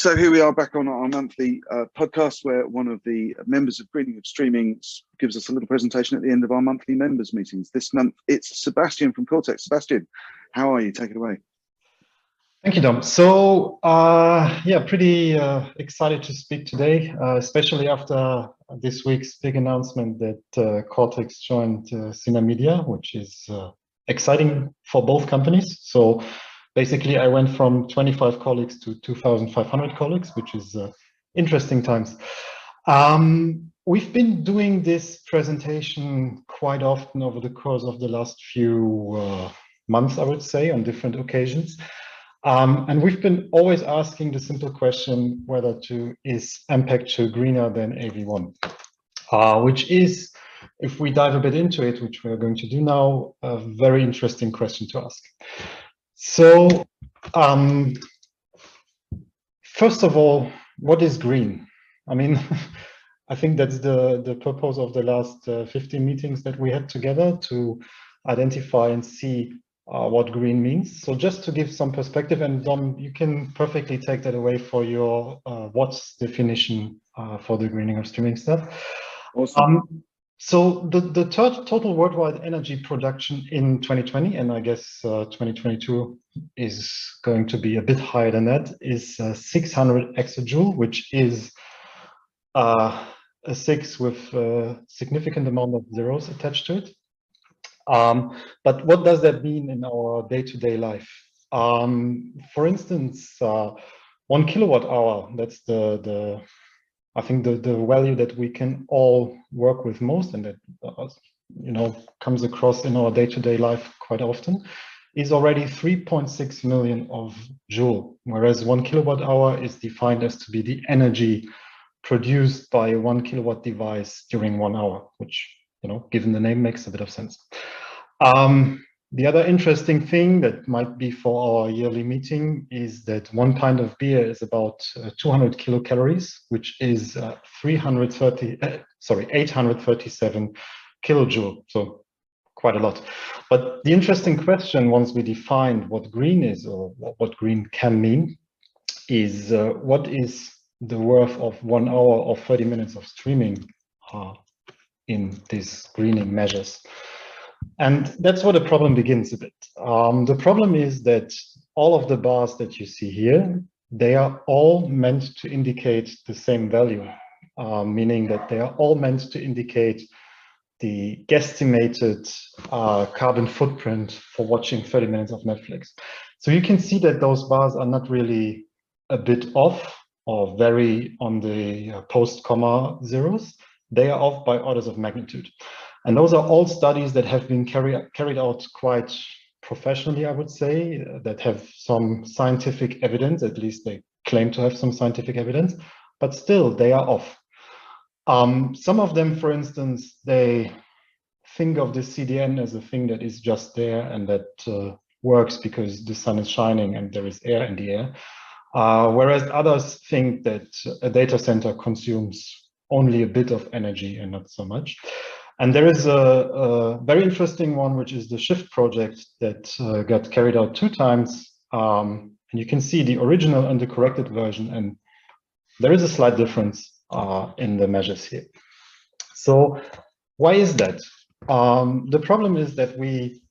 So here we are back on our monthly podcast where one of the members of Greening of Streaming gives us a little presentation at the end of our monthly members meetings. This month, it's Sebastian from Quortex. Sebastian, how are you? Take it away. Thank you, Dom. So, yeah, pretty excited to speak today, especially after this week's big announcement that Quortex joined Cine Media, which is exciting for both companies. So basically, I went from 25 colleagues to 2,500 colleagues, which is interesting times. We've been doing this presentation quite often over the course of the last few months, I would say, on different occasions. And we've been always asking the simple question whether is MPEG-2 greener than AV1, which is, if we dive a bit into it, which we're going to do now, a very interesting question to ask. So, first of all, what is green? I mean, I think that's the purpose of the last 15 meetings that we had together, to identify and see what green means. So just to give some perspective, and Dom, you can perfectly take that away for your what's definition for the greening of streaming stuff. Awesome. So the total worldwide energy production in 2020, and I guess 2022 is going to be a bit higher than that, is 600 exajoule, which is a 6 with a significant amount of zeros attached to it. But what does that mean in our day-to-day life? For instance, 1 kilowatt hour, that's I think the value that we can all work with most, and that comes across in our day-to-day life quite often, is already 3.6 million of joule, whereas 1 kilowatt hour is defined as to be the energy produced by a 1 kilowatt device during 1 hour, which, given the name, makes a bit of sense. The other interesting thing that might be for our yearly meeting is that 1 pint of beer is about 200 kilocalories, which is 837 kilojoule, so quite a lot. But the interesting question, once we define what green is, or what green can mean, is what is the worth of 1 hour or 30 minutes of streaming in these greening measures? And that's where the problem begins a bit. The problem is that all of the bars that you see here, they are all meant to indicate the same value, meaning that they are all meant to indicate the guesstimated carbon footprint for watching 30 minutes of Netflix. So you can see that those bars are not really a bit off or vary on the post-comma zeros. They are off by orders of magnitude. And those are all studies that have been carried out quite professionally, I would say, that have some scientific evidence. At least they claim to have some scientific evidence, but still they are off. Some of them, for instance, they think of the CDN as a thing that is just there and that works because the sun is shining and there is air in the air. Whereas others think that a data center consumes only a bit of energy and not so much. And there is a very interesting one, which is the Shift project that got carried out 2 times. And you can see the original and the corrected version, and there is a slight difference in the measures here. So why is that? The problem is that we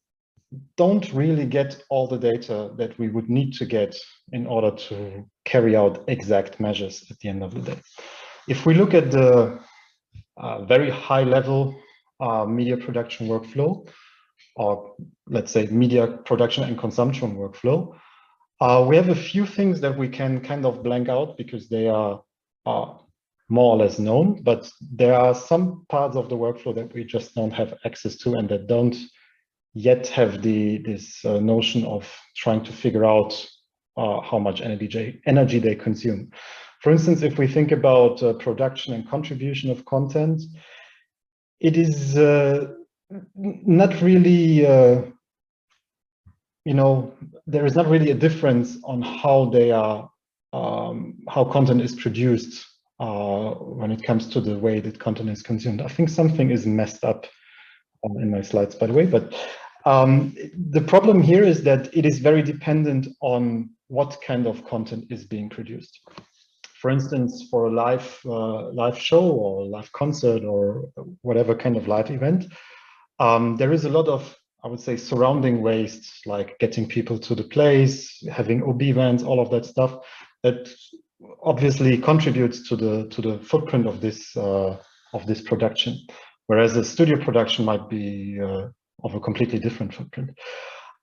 don't really get all the data that we would need to get in order to carry out exact measures at the end of the day. If we look at the very high level media production workflow, or let's say media production and consumption workflow, we have a few things that we can kind of blank out because they are more or less known, but there are some parts of the workflow that we just don't have access to and that don't yet have this notion of trying to figure out how much energy they consume. For instance, if we think about production and contribution of content, it is not really, there is not really a difference on how they are, how content is produced when it comes to the way that content is consumed. I think something is messed up in my slides, by the way, but the problem here is that it is very dependent on what kind of content is being produced. for instance, for a live show or live concert or whatever kind of live event, there is a lot of, I would say, surrounding waste, like getting people to the place, having OB vans, all of that stuff that obviously contributes to the footprint of this production, whereas a studio production might be of a completely different footprint.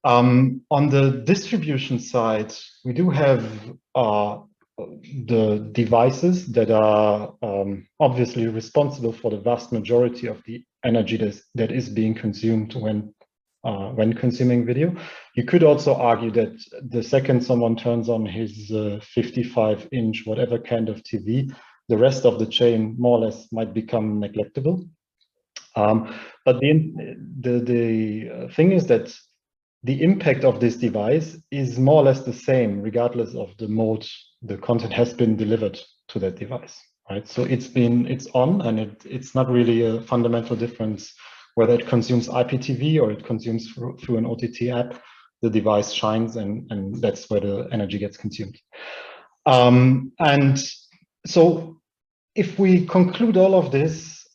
On the distribution side, we do have the devices that are obviously responsible for the vast majority of the energy that is being consumed when consuming video. You could also argue that the second someone turns on his 55-inch whatever kind of TV, the rest of the chain more or less might become neglectable. But the thing is that the impact of this device is more or less the same, regardless of the mode the content has been delivered to that device, right? So it's on, and it's not really a fundamental difference whether it consumes IPTV or it consumes through an OTT app. The device shines, and that's where the energy gets consumed. And so if we conclude all of this,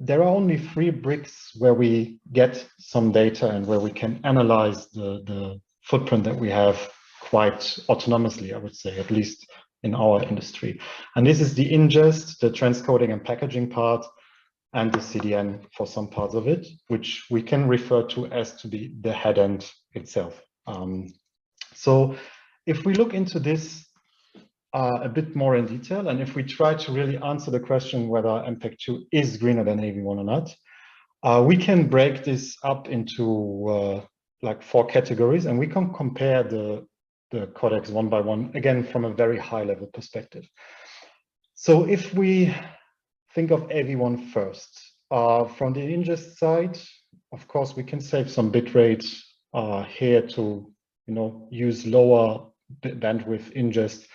there are only 3 bricks where we get some data and where we can analyze the footprint that we have quite autonomously, I would say, at least in our industry. And this is the ingest, the transcoding and packaging part, and the CDN for some parts of it, which we can refer to as to be the head end itself. So if we look into this a bit more in detail, and if we try to really answer the question whether MPEG-2 is greener than AV1 or not, we can break this up into like 4 categories, and we can compare the codecs one by one, again, from a very high level perspective. So if we think of AV1 first, from the ingest side, of course, we can save some bitrate here to use lower bandwidth ingest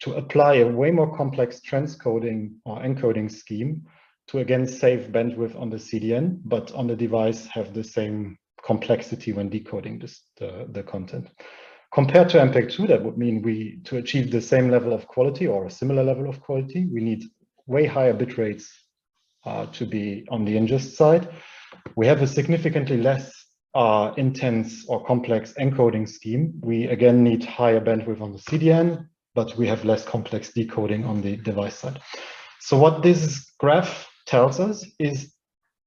to apply a way more complex transcoding or encoding scheme to again save bandwidth on the CDN, but on the device have the same complexity when decoding the content. Compared to MPEG-2, that would mean to achieve the same level of quality or a similar level of quality, we need way higher bit rates to be on the ingest side. We have a significantly less intense or complex encoding scheme. We again need higher bandwidth on the CDN, but we have less complex decoding on the device side. So what this graph tells us is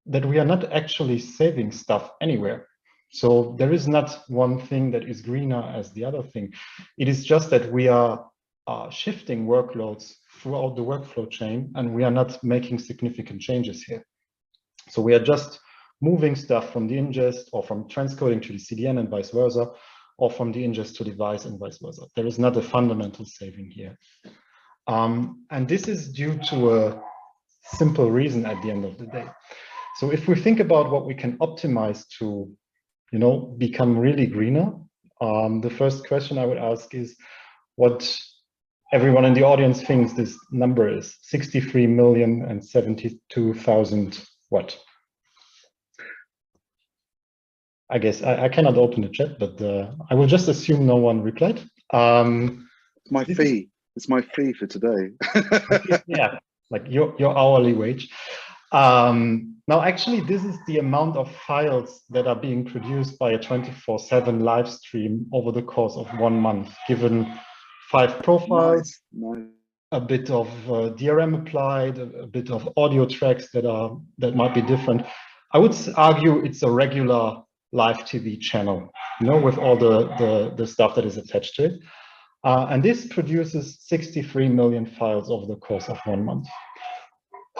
that we are not actually saving stuff anywhere. So there is not one thing that is greener as the other thing. It is just that we are shifting workloads throughout the workflow chain, and we are not making significant changes here. So we are just moving stuff from the ingest or from transcoding to the CDN and vice versa, or from the ingest to device and vice versa. There is not a fundamental saving here. And this is due to a simple reason at the end of the day. So if we think about what we can optimize to, become really greener, the first question I would ask is what everyone in the audience thinks this number is. 63,072,000 what? I guess I cannot open the chat, but I will just assume no one replied. It's my fee. It's my fee for today. Yeah, like your hourly wage. Now, actually, this is the amount of files that are being produced by a 24/7 live stream over the course of 1 month, given 5 profiles, nice. A bit of DRM applied, a bit of audio tracks that might be different. I would argue it's a regular live TV channel, with all the stuff that is attached to it. And this produces 63 million files over the course of 1 month.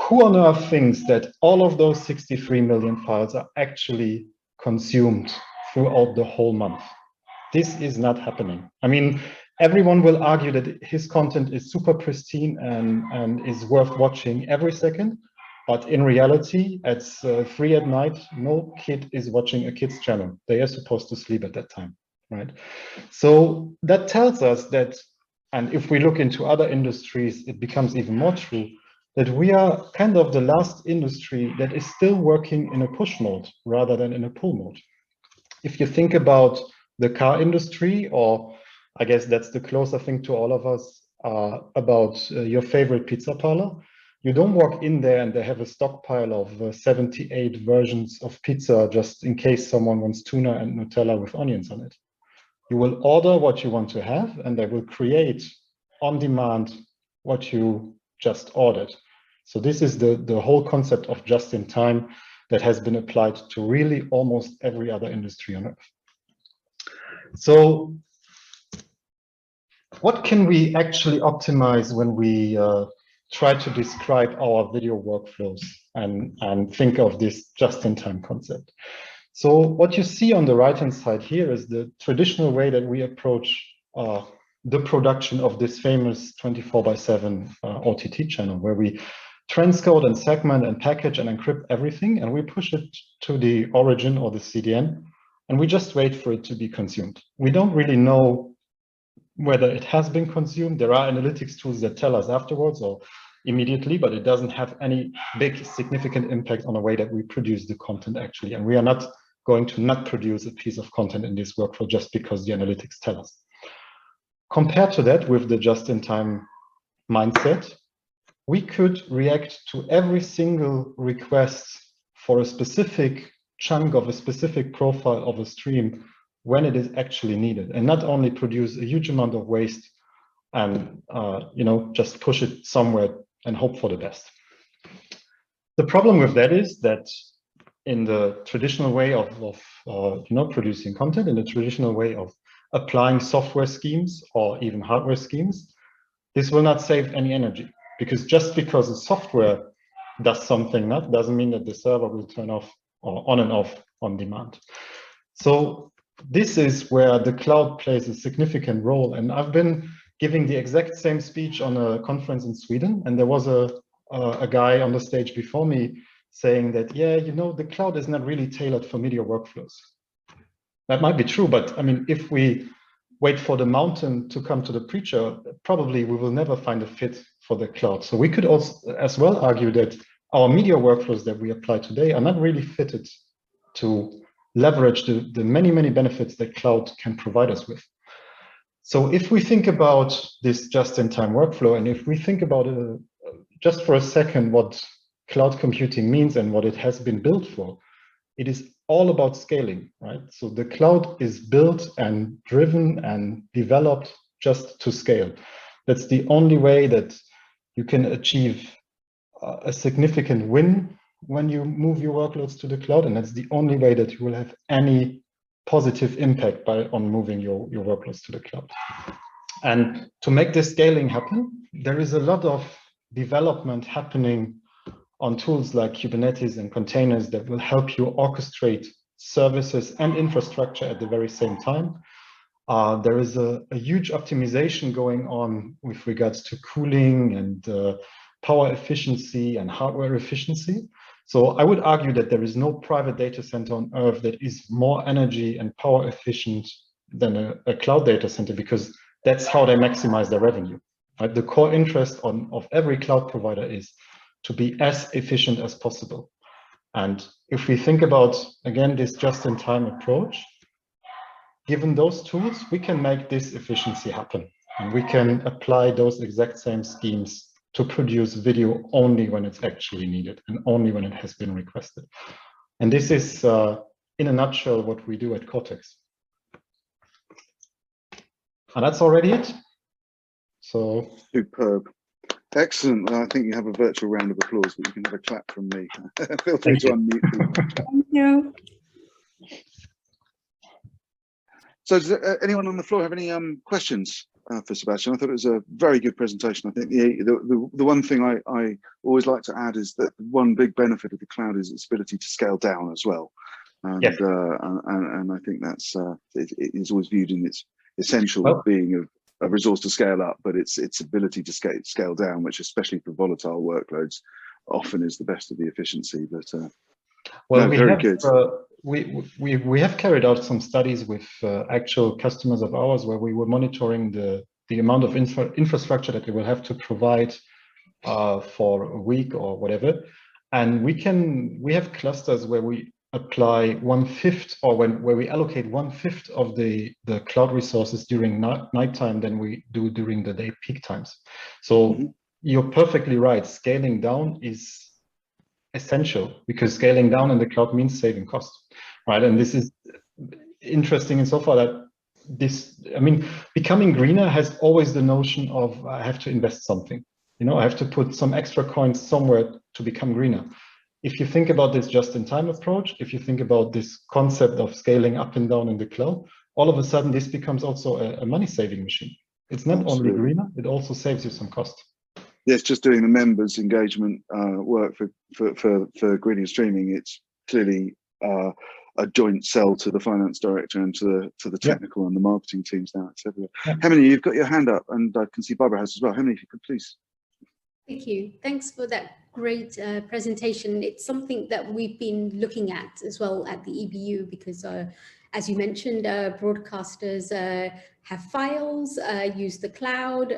Who on earth thinks that all of those 63 million files are actually consumed throughout the whole month? This is not happening. I mean, everyone will argue that his content is super pristine and is worth watching every second. But in reality, at 3 at night, no kid is watching a kid's channel. They are supposed to sleep at that time, right? So that tells us that, and if we look into other industries, it becomes even more true, that we are kind of the last industry that is still working in a push mode rather than in a pull mode. If you think about the car industry, or I guess that's the closer thing to all of us, about your favorite pizza parlor, you don't walk in there and they have a stockpile of 78 versions of pizza just in case someone wants tuna and Nutella with onions on it. You will order what you want to have, and they will create on demand what you just ordered. So this is the whole concept of just in time that has been applied to really almost every other industry on earth. So what can we actually optimize when we try to describe our video workflows and think of this just-in-time concept? So what you see on the right-hand side here is the traditional way that we approach the production of this famous 24/7 OTT channel, where we transcode and segment and package and encrypt everything, and we push it to the origin or the CDN, and we just wait for it to be consumed. We don't really know whether it has been consumed. There are analytics tools that tell us afterwards or immediately, but it doesn't have any big significant impact on the way that we produce the content actually. And we are not going to not produce a piece of content in this workflow just because the analytics tell us. Compared to that, with the just-in-time mindset, we could react to every single request for a specific chunk of a specific profile of a stream when it is actually needed, and not only produce a huge amount of waste and just push it somewhere and hope for the best. The problem with that is that in the traditional way of producing content, in the traditional way of applying software schemes or even hardware schemes, this will not save any energy, because just because the software does something doesn't mean that the server will turn off or on and off on demand. So this is where the cloud plays a significant role. And I've been giving the exact same speech on a conference in Sweden, and there was a guy on the stage before me saying that, yeah, the cloud is not really tailored for media workflows. That might be true, but I mean, if we wait for the mountain to come to the preacher, probably we will never find a fit for the cloud. So we could also as well argue that our media workflows that we apply today are not really fitted to leverage the many, many benefits that cloud can provide us with. So if we think about this just-in-time workflow, and if we think about just for a second what cloud computing means and what it has been built for, it is all about scaling, right? So the cloud is built and driven and developed just to scale. That's the only way that you can achieve a significant win when you move your workloads to the cloud, and that's the only way that you will have any positive impact on moving your workloads to the cloud. And to make this scaling happen, there is a lot of development happening on tools like Kubernetes and containers that will help you orchestrate services and infrastructure at the very same time. There is a huge optimization going on with regards to cooling and power efficiency and hardware efficiency. So I would argue that there is no private data center on earth that is more energy and power efficient than a cloud data center, because that's how they maximize their revenue. Right? The core interest of every cloud provider is to be as efficient as possible. And if we think about, again, this just-in-time approach, given those tools, we can make this efficiency happen. And we can apply those exact same schemes to produce video only when it's actually needed and only when it has been requested. And this is, in a nutshell, what we do at Quortex. And that's already it. So superb. Excellent. I think you have a virtual round of applause, but you can have a clap from me. Feel free to unmute. Thank you. So does anyone on the floor have any questions for Sebastian? I thought it was a very good presentation. I think the one thing I always like to add is that one big benefit of the cloud is its ability to scale down as well. And, yes. and I think that's it is always viewed in its essential being a resource to scale up, but its ability to scale down, which especially for volatile workloads often is the best of the efficiency. But well, no, very good. We have carried out some studies with actual customers of ours where we were monitoring the amount of infrastructure that they will have to provide for a week or whatever, and we have clusters where we apply 1/5, or where we allocate 1/5 of the cloud resources during nighttime than we do during the day peak times. So you're perfectly right. Scaling down is essential, because scaling down in the cloud means saving costs, right? And this is interesting insofar that becoming greener has always the notion of, I have to invest something. I have to put some extra coins somewhere to become greener. If you think about this just-in-time approach, if you think about this concept of scaling up and down in the cloud, all of a sudden this becomes also a money-saving machine. It's not only greener, it also saves you some cost. Yes, just doing the members engagement work for Greening Streaming, it's clearly a joint sell to the finance director and to the technical and the marketing teams now. It's everywhere. Hemini, you've got your hand up, and I can see Barbara has as well. Hemini, if you could please. Thank you. Thanks for that great presentation. It's something that we've been looking at as well at the EBU, because as you mentioned, broadcasters have files, use the cloud.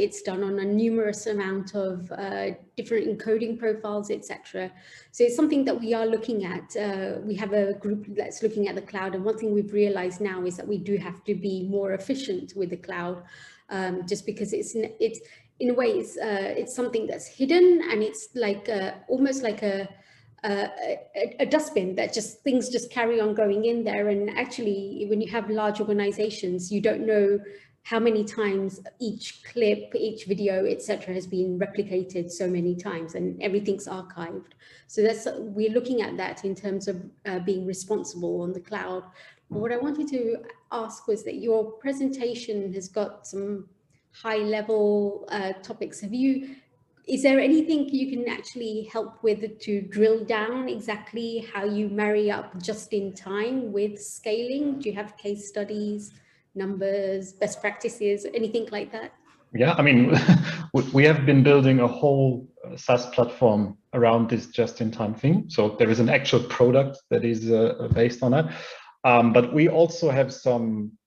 It's done on a numerous amount of different encoding profiles, etc. So it's something that we are looking at. We have a group that's looking at the cloud, and one thing we've realized now is that we do have to be more efficient with the cloud, just because it's in a way, it's something that's hidden, and it's like almost like a dustbin that things just carry on going in there. And actually, when you have large organizations, you don't know how many times each clip, each video, etc., has been replicated so many times, and everything's archived. So we're looking at that in terms of being responsible on the cloud. But what I wanted to ask was that your presentation has got some high-level topics. Is there anything you can actually help with to drill down exactly how you marry up just in time with scaling? Do you have case studies, numbers, best practices, anything like that? Yeah, I mean, we have been building a whole SaaS platform around this just-in-time thing. So there is an actual product that is based on that. But we also have some,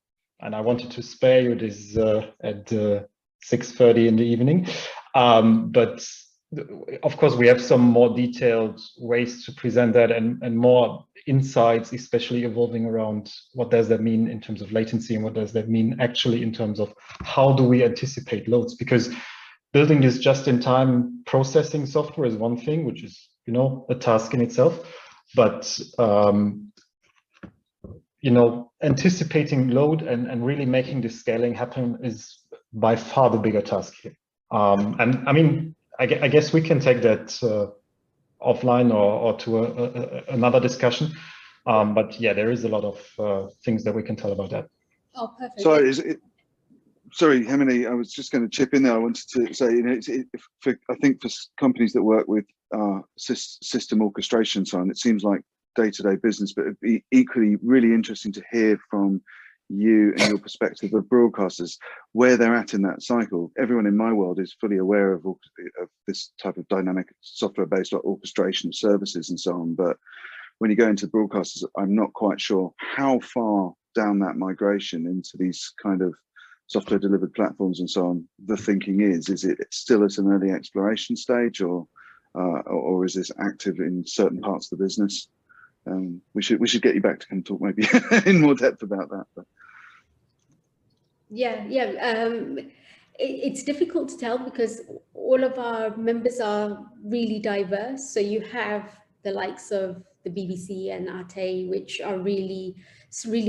and I wanted to spare you this at 6:30 in the evening. But of course, we have some more detailed ways to present that, and more insights, especially evolving around what does that mean in terms of latency, and what does that mean actually in terms of how do we anticipate loads? Because building this just-in-time processing software is one thing, which is, a task in itself. But anticipating load and really making the scaling happen is by far the bigger task here. And I mean, I guess we can take that offline or to another discussion. But yeah, there is a lot of things that we can tell about that. Oh, perfect. Sorry, Hemini, I was just going to chip in there. I wanted to say, I think for companies that work with system orchestration, so on, it seems like day-to-day business, but it'd be equally really interesting to hear from you and your perspective of broadcasters, where they're at in that cycle. Everyone in my world is fully aware of this type of dynamic software-based orchestration of services and so on. But when you go into broadcasters, I'm not quite sure how far down that migration into these kind of software-delivered platforms and so on the thinking is. Is it still at an early exploration stage, or is this active in certain parts of the business? We should get you back to come talk maybe in more depth about that. But. It's difficult to tell because all of our members are really diverse. So you have the likes of the BBC and Arte, which are really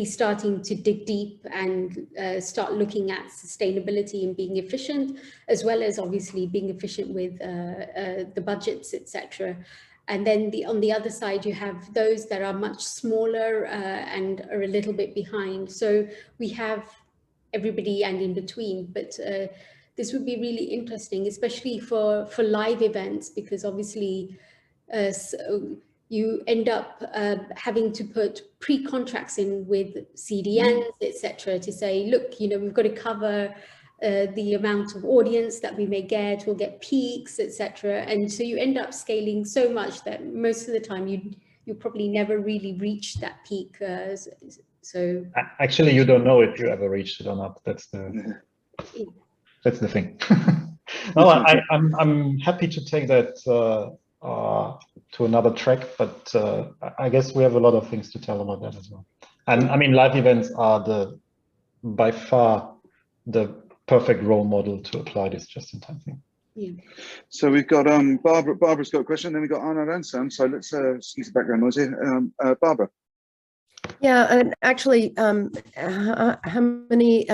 starting to dig deep and start looking at sustainability and being efficient, as well as obviously being efficient with the budgets, etc. And then on the other side, you have those that are much smaller and are a little bit behind. So we have everybody and in between, but this would be really interesting, especially for live events, because obviously so you end up having to put pre-contracts in with CDNs, etc., to say, look, we've got to cover the amount of audience that we may get, we'll get peaks, etc. And so you end up scaling so much that most of the time you probably never really reach that peak. So actually, you don't know if you ever reached it or not. That's the thing. No, I'm happy to take that to to another track, but I guess we have a lot of things to tell about that as well. And I mean, live events are by far the perfect role model to apply this just-in-time thing. Yeah. So we've got Barbara. Barbara's got a question. Then we've got Arnaud and Sam. So let's excuse the background noise here. Barbara. Yeah, and actually, Hamani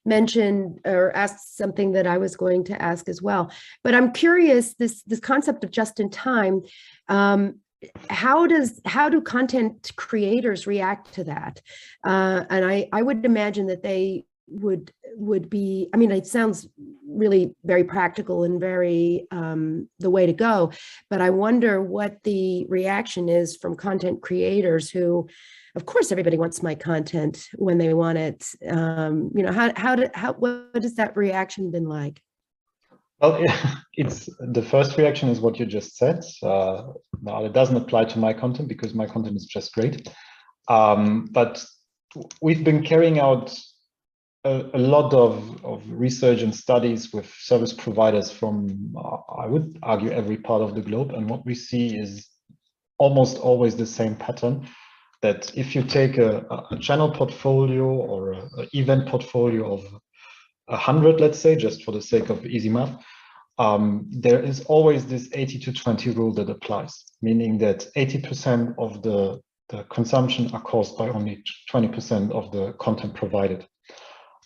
mentioned or asked something that I was going to ask as well. But I'm curious, this concept of just in time, how do content creators react to that? And I would imagine that they would be, I mean, it sounds really very practical and very the way to go, but I wonder what the reaction is from content creators who, of course, everybody wants my content when they want it. You know, what has that reaction been like? Well, it's the first reaction is what you just said. Now it doesn't apply to my content because my content is just great. But we've been carrying out a lot of research and studies with service providers from, I would argue, every part of the globe. And what we see is almost always the same pattern, that if you take a channel portfolio or an event portfolio of 100, let's say, just for the sake of easy math, there is always this 80-20 rule that applies, meaning that 80% of the consumption are caused by only 20% of the content provided.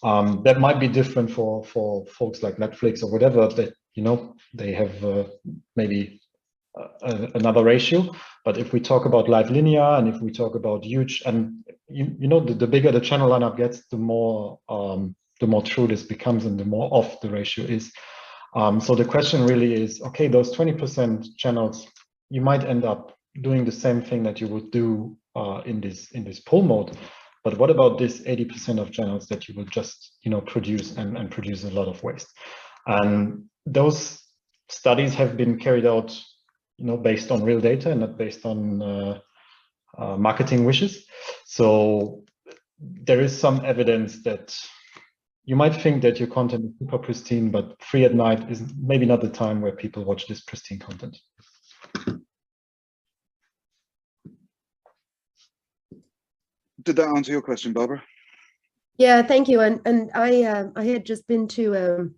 That might be different for folks like Netflix or whatever, that, you know, they have maybe another ratio. But if we talk about live linear, and if we talk about huge, and you know, the bigger the channel lineup gets, the more true this becomes and the more off the ratio is. So the question really is, okay, those 20% channels, you might end up doing the same thing that you would do in this pull mode. But what about this 80% of channels that you will just, you know, produce and produce a lot of waste? And those studies have been carried out, you know, based on real data and not based on marketing wishes. So there is some evidence that you might think that your content is super pristine, but 3 at night is maybe not the time where people watch this pristine content. Did that answer your question, Barbara? Yeah, thank you. And I had just been to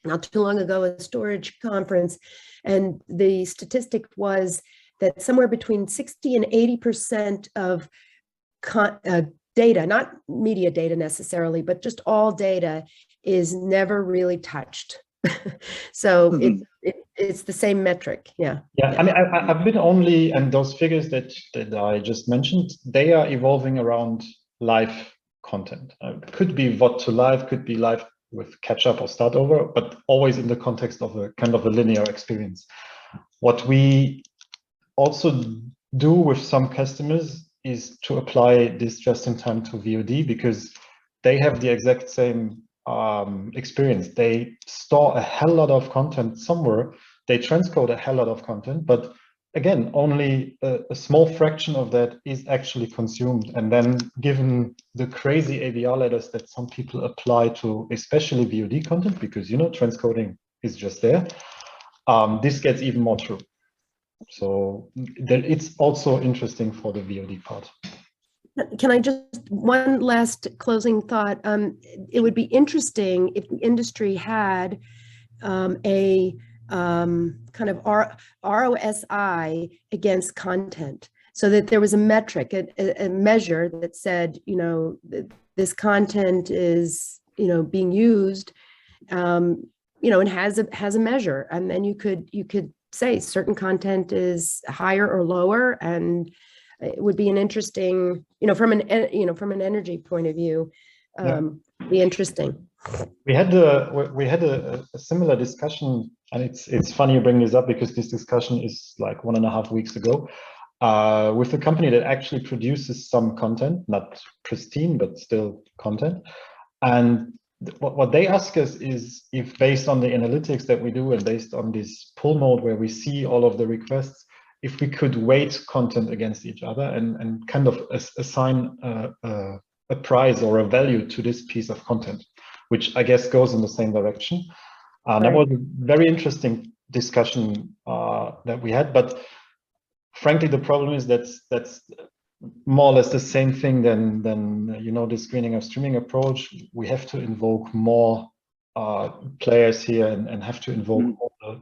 not too long ago a storage conference, and the statistic was that somewhere between 60 and 80% of data, not media data necessarily, but just all data, is never really touched. So it's the same metric. Yeah. I mean, I've been only, and those figures that I just mentioned, they are evolving around live content. It could be VOD to live, could be live with catch up or start over, but always in the context of a kind of a linear experience. What we also do with some customers is to apply this just in time to VOD, because they have the exact same experience. They store a hell lot of content somewhere, they transcode a hell lot of content, but again, only a small fraction of that is actually consumed. And then given the crazy AVR letters that some people apply to especially VOD content, because, you know, transcoding is just there, this gets even more true. So it's also interesting for the VOD part. Can I just, one last closing thought? It would be interesting if the industry had a kind of ROSI against content, so that there was a metric, a measure that said, you know, this content is, you know, being used, you know, and has a measure, and then you could say certain content is higher or lower, and it would be an interesting, you know, from an energy point of view, be interesting. We had a similar discussion, and it's funny you bring this up, because this discussion is like 1.5 weeks ago, with a company that actually produces some content, not pristine, but still content. And what they ask us is if, based on the analytics that we do and based on this pull mode where we see all of the requests, if we could weight content against each other and kind of assign a price or a value to this piece of content, which I guess goes in the same direction. That was a very interesting discussion that we had. But frankly, the problem is that's more or less the same thing than the screening of streaming approach. We have to invoke more players here and have to invoke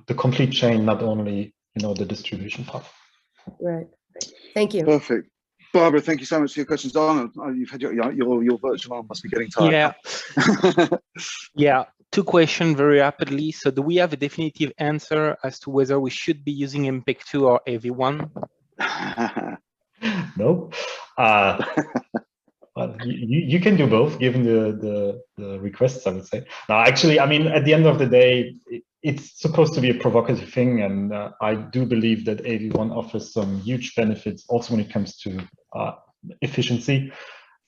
the complete chain, not only the distribution path. Right. Thank you. Perfect. Barbara, thank you so much for your questions. Arnold, you've had your virtual arm must be getting tired. Yeah. Two questions very rapidly. So do we have a definitive answer as to whether we should be using MPEG-2 or AV1? No. Well, you can do both, given the requests, I would say. No, actually, I mean, at the end of the day, it's supposed to be a provocative thing, and I do believe that AV1 offers some huge benefits, also when it comes to efficiency.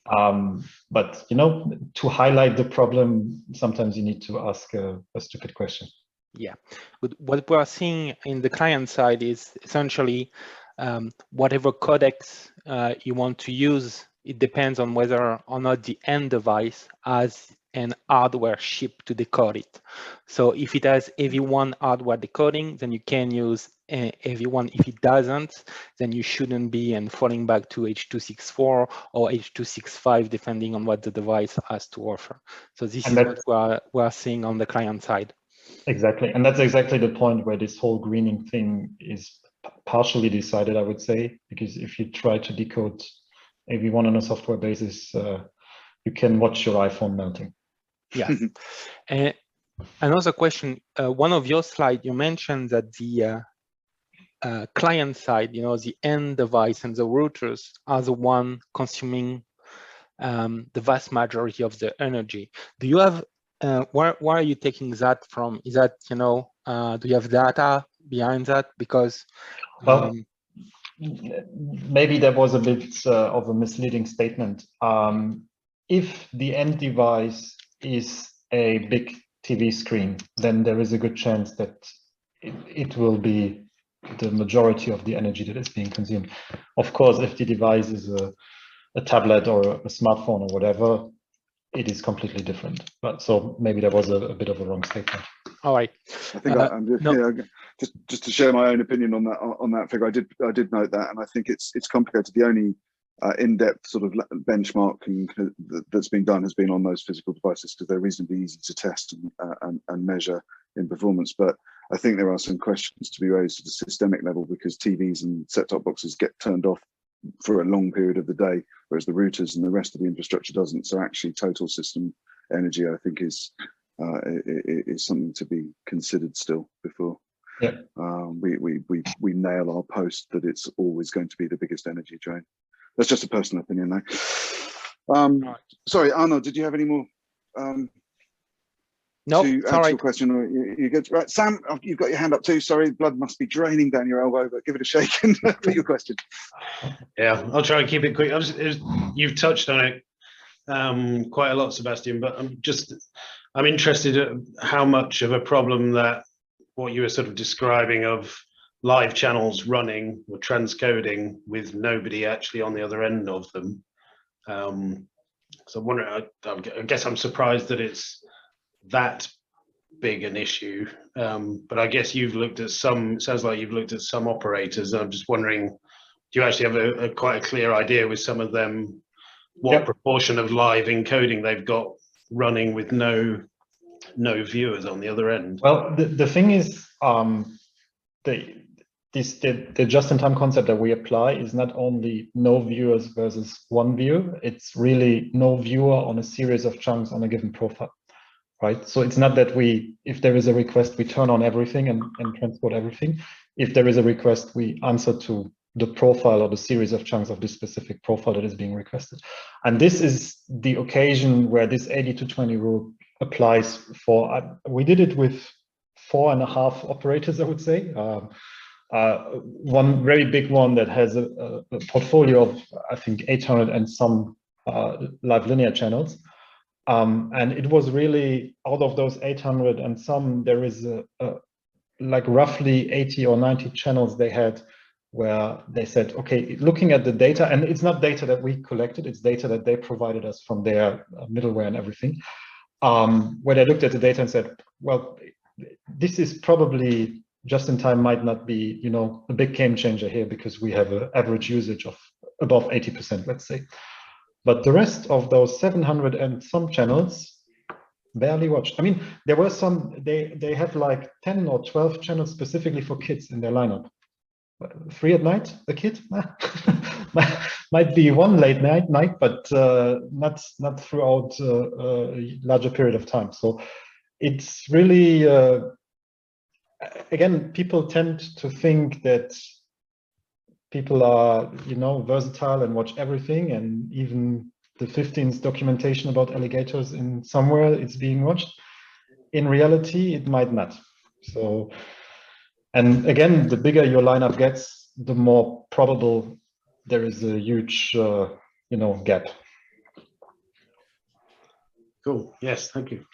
But to highlight the problem, sometimes you need to ask a stupid question. Yeah, but what we are seeing in the client side is essentially whatever codecs you want to use. It depends on whether or not the end device has an hardware chip to decode it. So if it has AV1 hardware decoding, then you can use AV1. If it doesn't, then you shouldn't be, and falling back to H.264 or H.265, depending on what the device has to offer. So this is what we are seeing on the client side. Exactly, and that's exactly the point where this whole greening thing is partially decided, I would say, because if you try to decode AV1 on a software basis, you can watch your iPhone melting. Yeah. Another question, one of your slides, you mentioned that the client side, the end device and the routers are the one consuming the vast majority of the energy. Do you have, where are you taking that from? Is that, do you have data behind that? Because maybe that was a bit of a misleading statement. If the end device is a big TV screen, then there is a good chance that it will be the majority of the energy that is being consumed. Of course, if the device is a tablet or a smartphone or whatever, it is completely different. But so maybe that was a bit of a wrong statement. All right. I think just to share my own opinion on that figure, I did note that, and I think it's complicated. The only in-depth sort of benchmarking that's been done has been on those physical devices because they're reasonably easy to test and measure in performance. But I think there are some questions to be raised at a systemic level because TVs and set-top boxes get turned off for a long period of the day, whereas the routers and the rest of the infrastructure doesn't. So actually total system energy, I think, is something to be considered still before we nail our post that it's always going to be the biggest energy drain. That's just a personal opinion though. Sorry, Arnold, did you have any more no, to add to your question? Or you good? Right, Sam, you've got your hand up too. Sorry, blood must be draining down your elbow, but give it a shake and put your question. Yeah, I'll try and keep it quick. You've touched on it quite a lot, Sebastian, but I'm interested in how much of a problem that what you were sort of describing of live channels running or transcoding with nobody actually on the other end of them. So I'm wondering, I guess I'm surprised that it's that big an issue, but I guess you've looked at some, it sounds like you've looked at some operators. I'm just wondering, do you actually have quite a clear idea with some of them what proportion of live encoding they've got running with no viewers on the other end? Well, the thing is, the just-in-time concept that we apply is not only no viewers versus one viewer, it's really no viewer on a series of chunks on a given profile, right? So it's not that if there is a request, we turn on everything and transport everything. If there is a request, we answer to the profile or the series of chunks of this specific profile that is being requested. And this is the occasion where this 80-20 rule applies for. We did it with 4.5 operators, I would say. One very big one that has a portfolio of, I think, 800 and some live linear channels. And it was really, out of those 800 and some, there is like roughly 80 or 90 channels they had where they said, okay, looking at the data, and it's not data that we collected, it's data that they provided us from their middleware and everything, where they looked at the data and said, well, this is probably just in time might not be, you know, a big game changer here because we have an average usage of above 80%, let's say. But the rest of those 700 and some channels barely watched. I mean, there were some, they have like 10 or 12 channels specifically for kids in their lineup. 3 at night, a kid? Might be one late night, but not throughout a larger period of time. So it's really, again, people tend to think that people are, you know, versatile and watch everything, and even the 15th documentation about alligators in somewhere it's being watched. In reality, it might not. So, and again, the bigger your lineup gets, the more probable there is a huge, you know, gap. Cool. Yes, thank you.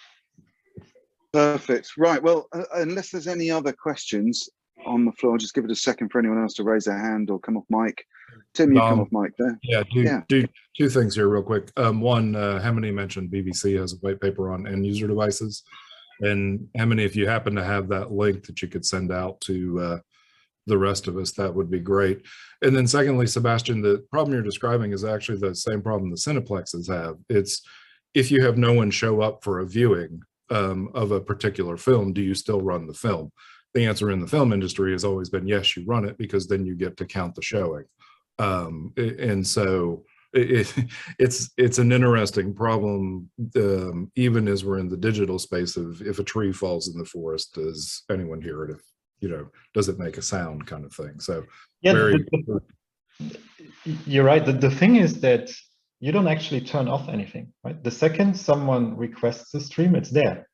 Perfect. Right. Well, unless there's any other questions on the floor, I'll just give it a second for anyone else to raise their hand or come off mic. Tim, you come off mic there. Yeah, do two things here real quick. One, how many mentioned BBC has a white paper on end user devices, and how many, if you happen to have that link that you could send out to the rest of us, that would be great. And then secondly, Sebastian, the problem you're describing is actually the same problem the Cineplexes have. It's if you have no one show up for a viewing of a particular film, do you still run the film? The answer in the film industry has always been yes, you run it, because then you get to count the showing. And so it's an interesting problem, even as we're in the digital space of if a tree falls in the forest, does anyone hear it? If, you know, does it make a sound, kind of thing. So yeah, you're right. The thing is that you don't actually turn off anything, right? The second someone requests a stream, it's there.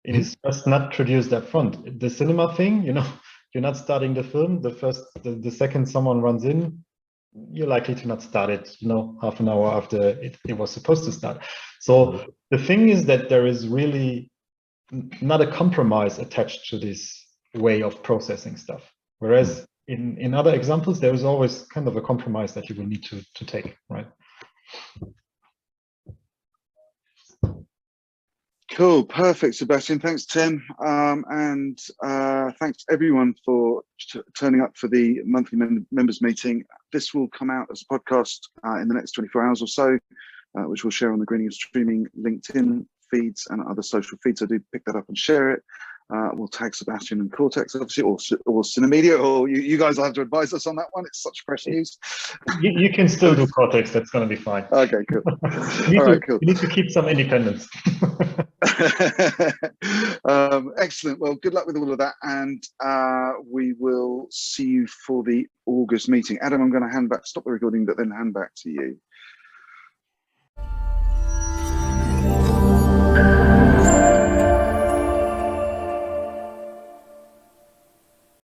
It is just not produced up front. The cinema thing, you know, you're not starting the film. The second someone runs in, you're likely to not start it, you know, half an hour after it was supposed to start. So the thing is that there is really not a compromise attached to this way of processing stuff. Whereas in other examples, there is always kind of a compromise that you will need to take, right? Cool, perfect, Sebastian. Thanks, Tim, and thanks everyone for turning up for the monthly members meeting. This will come out as a podcast in the next 24 hours or so, which we'll share on the Greening of Streaming LinkedIn feeds and other social feeds. So do pick that up and share it. We'll tag Sebastian and Quortex, obviously, or Cinemedia, or you guys will have to advise us on that one. It's such fresh news. You can still do Quortex. That's going to be fine. Okay, cool. All right, cool. You need to keep some independence. Excellent. Well, good luck with all of that, and we will see you for the August meeting. Adam, I'm going to stop the recording, but then hand back to you.